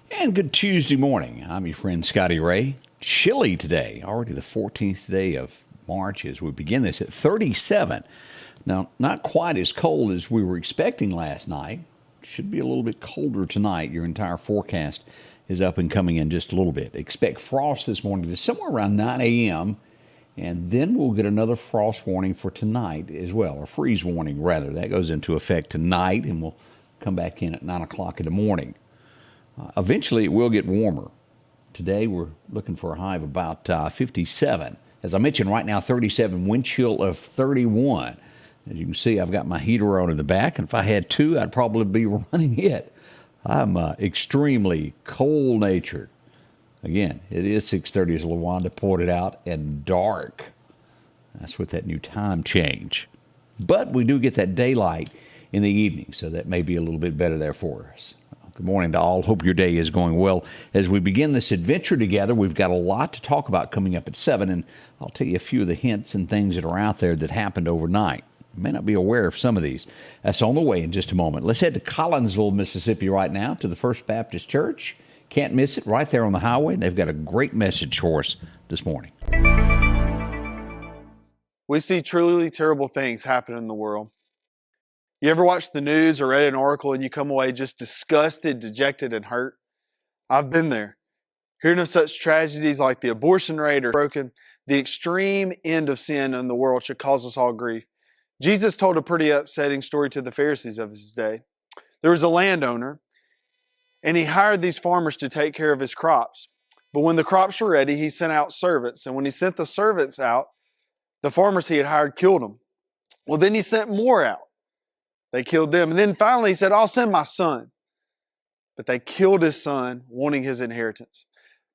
And good Tuesday morning. I'm your friend Scotty Ray. Chilly today, already the 14th day of March as we begin this at 37. Now, not quite as cold as we were expecting last night. Should be a little bit colder tonight. Your entire forecast is up and coming in just a little bit. Expect frost this morning to somewhere around 9 a.m., and then we'll get another frost warning for tonight as well, or freeze warning rather. That goes into effect tonight, and we'll come back in at 9 o'clock in the morning. Eventually, it will get warmer. Today, we're looking for a high of about 57. As I mentioned, right now, 37, wind chill of 31. As you can see, I've got my heater on in the back, and if I had two, I'd probably be running it. I'm extremely cold-natured. Again, it is 6:30 as LaWanda pointed out, and dark. That's with that new time change. But we do get that daylight in the evening, so that may be a little bit better there for us. Good morning to all. Hope your day is going well. As we begin this adventure together, we've got a lot to talk about coming up at 7, and I'll tell you a few of the hints and things that are out there that happened overnight. You may not be aware of some of these. That's on the way in just a moment. Let's head to Collinsville, Mississippi right now to the First Baptist Church. Can't miss it, right there on the highway. They've got a great message for us this morning. We see truly terrible things happen in the world. You ever watched the news or read an article and you come away just disgusted, dejected, and hurt? I've been there. Hearing of such tragedies like the abortion rate or broken, the extreme end of sin in the world should cause us all grief. Jesus told a pretty upsetting story to the Pharisees of his day. There was a landowner, and he hired these farmers to take care of his crops. But when the crops were ready, he sent out servants. And when he sent the servants out, the farmers he had hired killed them. Well, then he sent more out. They killed them. And then finally he said, I'll send my son. But they killed his son, wanting his inheritance.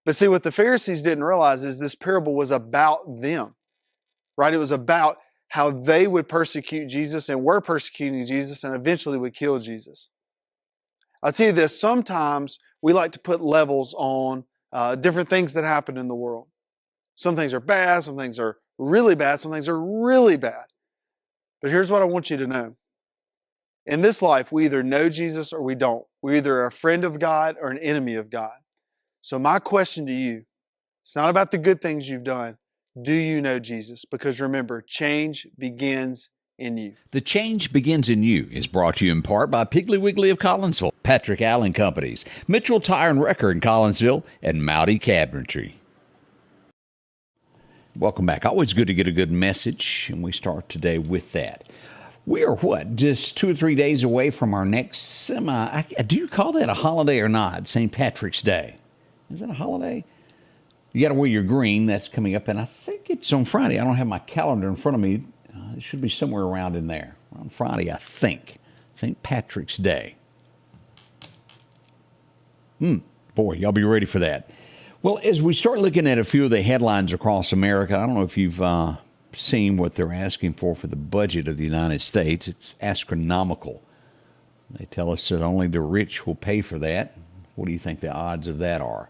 But see, what the Pharisees didn't realize is this parable was about them, right? It was about how they would persecute Jesus and were persecuting Jesus and eventually would kill Jesus. I'll tell you this, sometimes we like to put levels on different things that happen in the world. Some things are bad, some things are really bad, some things are really bad. But here's what I want you to know. In this life, we either know Jesus or we don't. We're either a friend of God or an enemy of God. So my question to you, it's not about the good things you've done. Do you know Jesus? Because remember, change begins in you. The Change Begins in You is brought to you in part by Piggly Wiggly of Collinsville, Patrick Allen Companies, Mitchell Tire and Wrecker in Collinsville, and Mowdy Cabinetry. Welcome back. Always good to get a good message, and we start today with that. We are, just 2 or 3 days away from our next do you call that a holiday or not? St. Patrick's Day. Is that a holiday? You got to wear your green. That's coming up, and I think it's on Friday. I don't have my calendar in front of me. It should be somewhere around in there. On Friday, I think. St. Patrick's Day. Boy, y'all be ready for that. Well, as we start looking at a few of the headlines across America, I don't know if you've seen what they're asking for the budget of the United States. It's astronomical. They tell us that only the rich will pay for that. What do you think the odds of that are?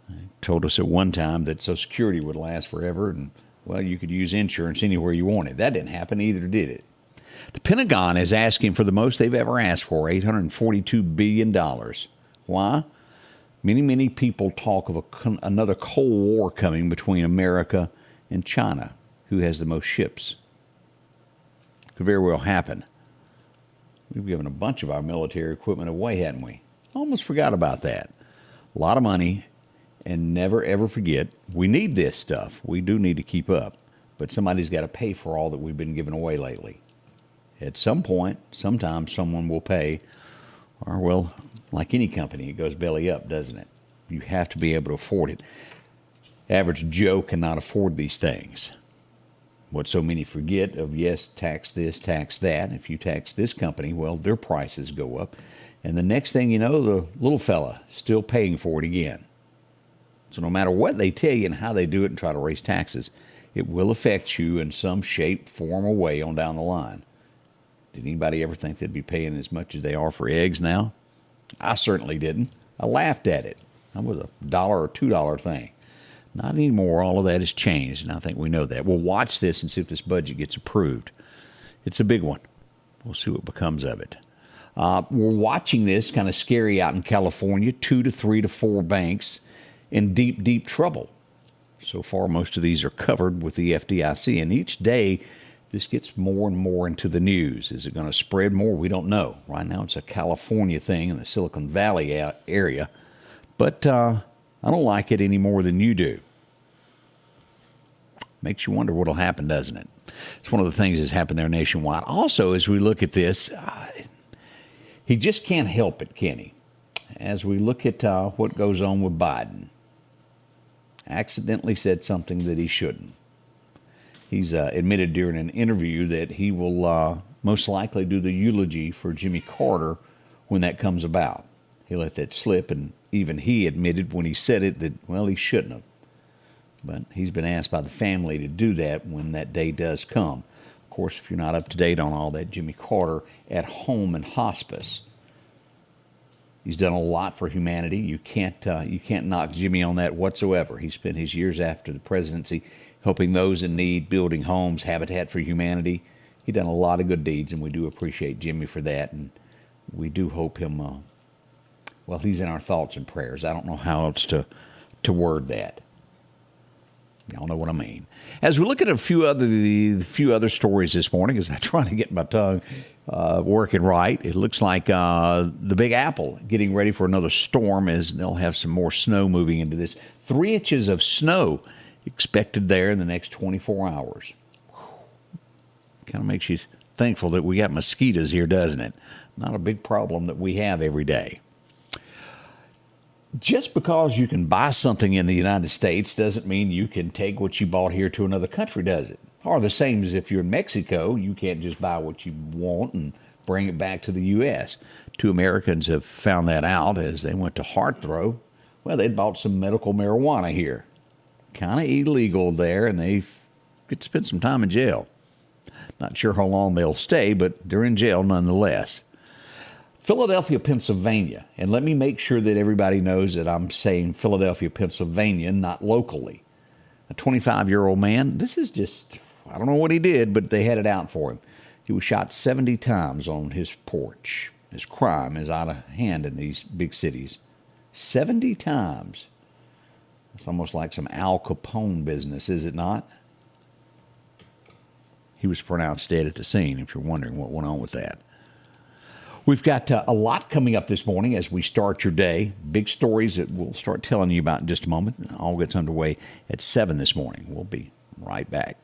They told us at one time that Social Security would last forever, and, well, you could use insurance anywhere you wanted. That didn't happen either, did it? The Pentagon is asking for the most they've ever asked for, $842 billion. Why? Many people talk of another Cold War coming between America and China. Who has the most ships? Could very well happen. We've given a bunch of our military equipment away, hadn't we? Almost forgot about that. A lot of money, and never ever forget, we need this stuff. We do need to keep up, but somebody's got to pay for all that we've been giving away lately. At some point, sometimes someone will pay, or, well, like any company, it goes belly up, doesn't it? You have to be able to afford it. Average Joe cannot afford these things. What so many forget of, yes, tax this, tax that. If you tax this company, well, their prices go up. And the next thing you know, the little fella still paying for it again. So no matter what they tell you and how they do it and try to raise taxes, it will affect you in some shape, form, or way on down the line. Did anybody ever think they'd be paying as much as they are for eggs now? I certainly didn't. I laughed at it. That was a $1 or $2 thing. Not anymore. All of that has changed, and I think we know that. We'll watch this and see if this budget gets approved. It's a big one. We'll see what becomes of it. We're watching this kind of scary out in California, 2 to 3 to 4 banks in deep, deep trouble. So far, most of these are covered with the FDIC, and each day this gets more and more into the news. Is it going to spread more? We don't know. Right now, it's a California thing in the Silicon Valley area, but I don't like it any more than you do. Makes you wonder what will happen, doesn't it? It's one of the things that's happened there nationwide. Also, as we look at this, he just can't help it, can he? As we look at what goes on with Biden, accidentally said something that he shouldn't. He's admitted during an interview that he will most likely do the eulogy for Jimmy Carter when that comes about. He let that slip, and even he admitted when he said it that, well, he shouldn't have. But he's been asked by the family to do that when that day does come. Of course, if you're not up to date on all that, Jimmy Carter at home and hospice. He's done a lot for humanity. You can't knock Jimmy on that whatsoever. He spent his years after the presidency helping those in need, building homes, Habitat for Humanity. He's done a lot of good deeds, and we do appreciate Jimmy for that. And we do hope him, well, he's in our thoughts and prayers. I don't know how else to word that. Y'all know what I mean. As we look at a few other stories this morning, as I try to get my tongue working right, it looks like the Big Apple getting ready for another storm, as they'll have some more snow moving into this. 3 inches of snow expected there in the next 24 hours. Kind of makes you thankful that we got mosquitoes here, doesn't it? Not a big problem that we have every day. Just because you can buy something in the United States doesn't mean you can take what you bought here to another country, does it? Or the same as if you're in Mexico, you can't just buy what you want and bring it back to the U.S. 2 Americans have found that out as they went to Heartthrow. Well, they'd bought some medical marijuana here. Kind of illegal there, and they could spend some time in jail. Not sure how long they'll stay, but they're in jail nonetheless. Philadelphia, Pennsylvania, and let me make sure that everybody knows that I'm saying Philadelphia, Pennsylvania, not locally. A 25-year-old man, this is just, I don't know what he did, but they had it out for him. He was shot 70 times on his porch. His crime is out of hand in these big cities. 70 times. It's almost like some Al Capone business, is it not? He was pronounced dead at the scene, if you're wondering what went on with that. We've got a lot coming up this morning as we start your day. Big stories that we'll start telling you about in just a moment. All gets underway at 7 this morning. We'll be right back.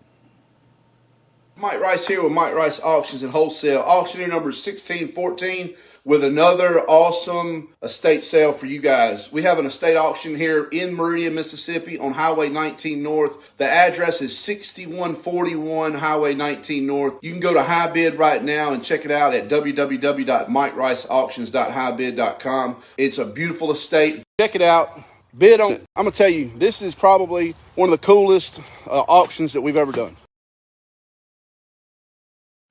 Mike Rice here with Mike Rice Auctions and Wholesale. Auctioneer number 1614 with another awesome estate sale for you guys. We have an estate auction here in Meridian, Mississippi on Highway 19 North. The address is 6141 Highway 19 North. You can go to High Bid right now and check it out at www.mikericeauctions.highbid.com. It's a beautiful estate. Check it out. Bid on it. I'm going to tell you, this is probably one of the coolest auctions that we've ever done.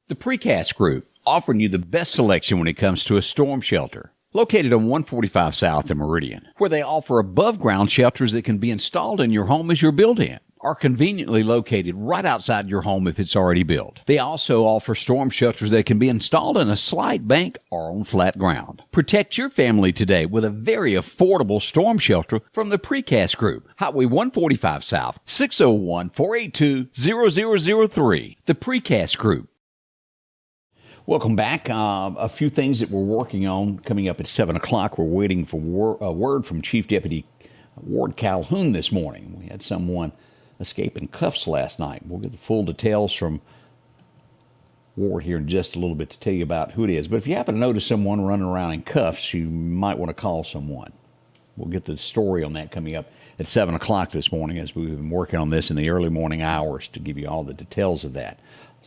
The Precast Group, offering you the best selection when it comes to a storm shelter. Located on 145 South in Meridian, where they offer above-ground shelters that can be installed in your home as you're built-in, are conveniently located right outside your home if it's already built. They also offer storm shelters that can be installed in a slight bank or on flat ground. Protect your family today with a very affordable storm shelter from the Precast Group. Highway 145 South, 601-482-0003. The Precast Group. Welcome back. A few things that we're working on coming up at 7 o'clock. We're waiting for a word from Chief Deputy Ward Calhoun this morning. We had someone escape in cuffs last night. We'll get the full details from Ward here in just a little bit to tell you about who it is. But if you happen to notice someone running around in cuffs, you might want to call someone. We'll get the story on that coming up at 7 o'clock this morning as we've been working on this in the early morning hours to give you all the details of that.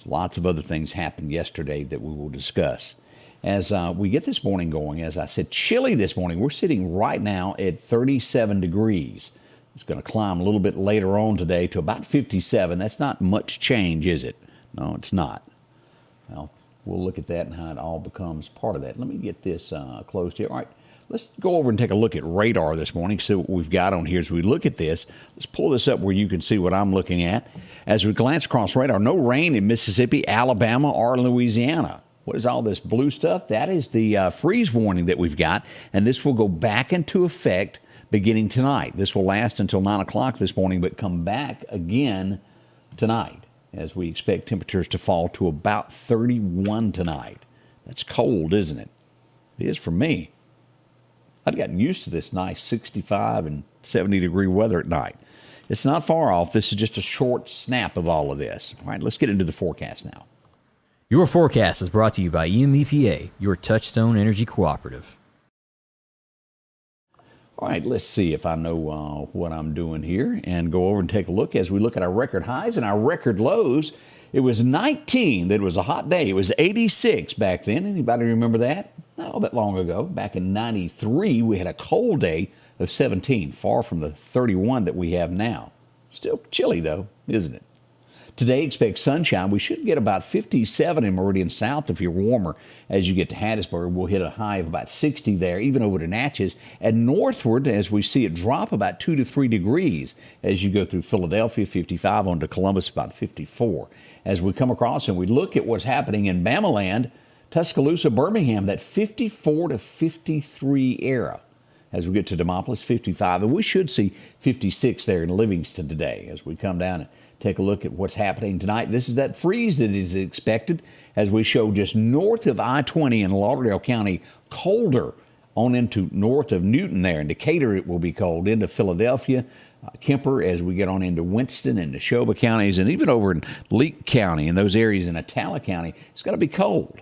Lots of other things happened yesterday that we will discuss. As we get this morning going, as I said, chilly this morning. We're sitting right now at 37 degrees. It's going to climb a little bit later on today to about 57. That's not much change, is it? No, it's not. Well, we'll look at that and how it all becomes part of that. Let me get this closed here. All right, let's go over and take a look at radar this morning, see what we've got on here as we look at this. Let's pull this up where you can see what I'm looking at. As we glance across radar, no rain in Mississippi, Alabama, or Louisiana. What is all this blue stuff? That is the freeze warning that we've got, and this will go back into effect beginning tonight. This will last until 9 o'clock this morning, but come back again tonight as we expect temperatures to fall to about 31 tonight. That's cold, isn't it? It is for me. I've gotten used to this nice 65 and 70-degree weather at night. It's not far off. This is just a short snap of all of this. All right, let's get into the forecast now. Your forecast is brought to you by EMEPA, your Touchstone Energy Cooperative. All right, let's see if I know what I'm doing here and go over and take a look as we look at our record highs and our record lows. It was 19. That was a hot day. It was 86 back then. Anybody remember that? Not all that long ago. Back in 93, we had a cold day of 17, far from the 31 that we have now. Still chilly, though, isn't it? Today, expect sunshine. We should get about 57 in Meridian South if you're warmer. As you get to Hattiesburg, we'll hit a high of about 60 there, even over to Natchez. And northward, as we see it drop about 2 to 3 degrees as you go through Philadelphia, 55, on to Columbus, about 54. As we come across and we look at what's happening in Bamaland, Tuscaloosa, Birmingham, that 54 to 53 era. As we get to Demopolis, 55. And we should see 56 there in Livingston today as we come down and take a look at what's happening tonight. This is that freeze that is expected as we show just north of I-20 in Lauderdale County, colder on into north of Newton there. In Decatur, it will be cold into Philadelphia, Kemper, as we get on into Winston and Neshoba counties, and even over in Leake County and those areas in Atala County, it's going to be cold.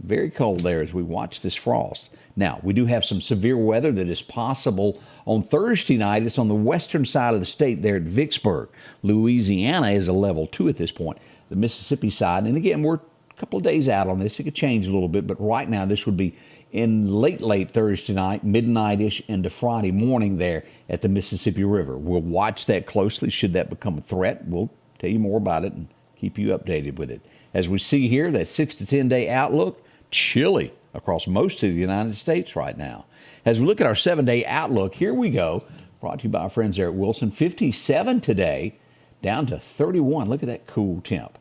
Very cold there as we watch this frost. Now, we do have some severe weather that is possible on Thursday night. It's on the western side of the state there at Vicksburg. Louisiana is a level 2 at this point. The Mississippi side, and again, we're a couple of days out on this. It could change a little bit, but right now this would be in late Thursday night, midnight-ish into Friday morning there at the Mississippi River. We'll watch that closely. Should that become a threat, we'll tell you more about it and keep you updated with it. As we see here, that 6 to 10 day outlook, chilly across most of the United States right now. As we look at our 7-day outlook, here we go. Brought to you by our friends there at Wilson. 57 today, down to 31. Look at that cool temp.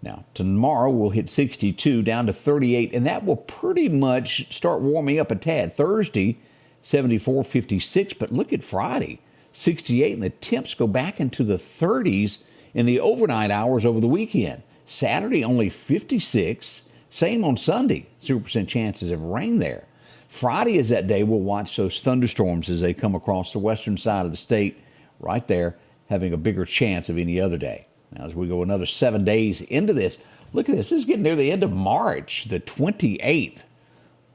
Now, tomorrow we'll hit 62, down to 38, and that will pretty much start warming up a tad. Thursday, 74, 56, but look at Friday, 68, and the temps go back into the 30s in the overnight hours over the weekend. Saturday, only 56. Same on Sunday, 0% chances of rain there. Friday is that day we'll watch those thunderstorms as they come across the western side of the state, right there, having a bigger chance of any other day. Now, as we go another 7 days into this, look at this. This is getting near the end of March, the 28th.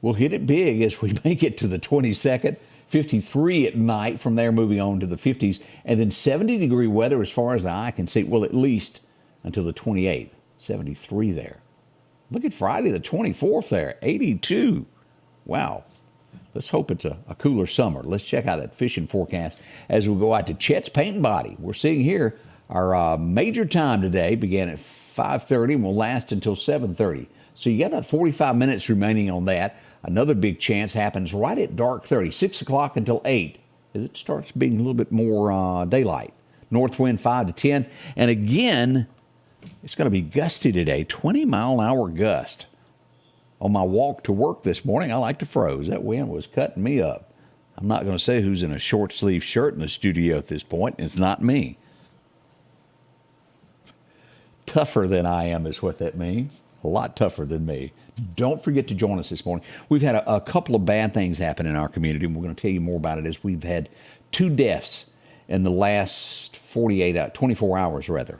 We'll hit it big as we make it to the 22nd, 53 at night, from there moving on to the 50s, and then 70-degree weather as far as the eye can see, well, at least until the 28th, 73 there. Look at Friday, the 24th there, 82. Wow. Let's hope it's a cooler summer. Let's check out that fishing forecast as we go out to Chet's Paint and Body. We're seeing here our major time today began at 5:30 and will last until 7:30. So you got about 45 minutes remaining on that. Another big chance happens right at dark 30, 6 o'clock until 8, as it starts being a little bit more daylight. North wind 5 to 10. And again, it's going to be gusty today, 20-mile-an-hour gust. On my walk to work this morning, I like to froze. That wind was cutting me up. I'm not going to say who's in a short-sleeve shirt in the studio at this point. It's not me. Tougher than I am is what that means. A lot tougher than me. Don't forget to join us this morning. We've had a couple of bad things happen in our community, and we're going to tell you more about it as we've had 2 deaths in the last 24 hours, rather.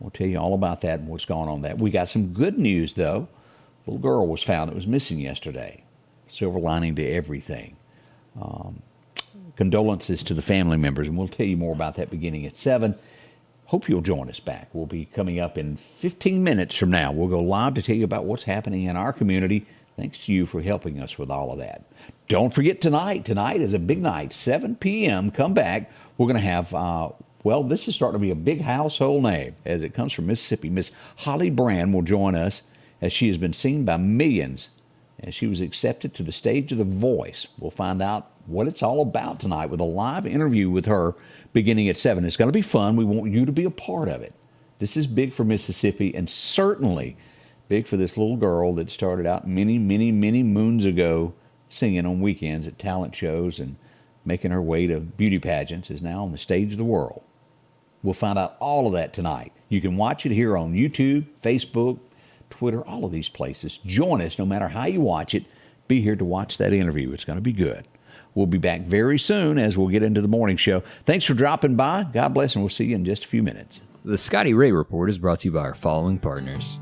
We'll tell you all about that and what's going on there. We got some good news, though. A little girl was found that was missing yesterday. Silver lining to everything. Condolences to the family members, and we'll tell you more about that beginning at 7. Hope you'll join us back. We'll be coming up in 15 minutes from now. We'll go live to tell you about what's happening in our community. Thanks to you for helping us with all of that. Don't forget tonight. Tonight is a big night, 7 p.m. Come back. We're going to have, this is starting to be a big household name as it comes from Mississippi. Miss Holly Brand will join us as she has been seen by millions as she was accepted to the stage of The Voice. We'll find out what it's all about tonight with a live interview with her beginning at 7. It's going to be fun. We want you to be a part of it. This is big for Mississippi and certainly Big for this little girl that started out many, many, many moons ago singing on weekends at talent shows and making her way to beauty pageants, is now on the stage of the world. We'll find out all of that tonight. You can watch it here on YouTube, Facebook, Twitter, all of these places. Join us no matter how you watch it. Be here to watch that interview. It's going to be good. We'll be back very soon as we'll get into the morning show. Thanks for dropping by. God bless, and we'll see you in just a few minutes. The Scotty Ray Report is brought to you by our following partners: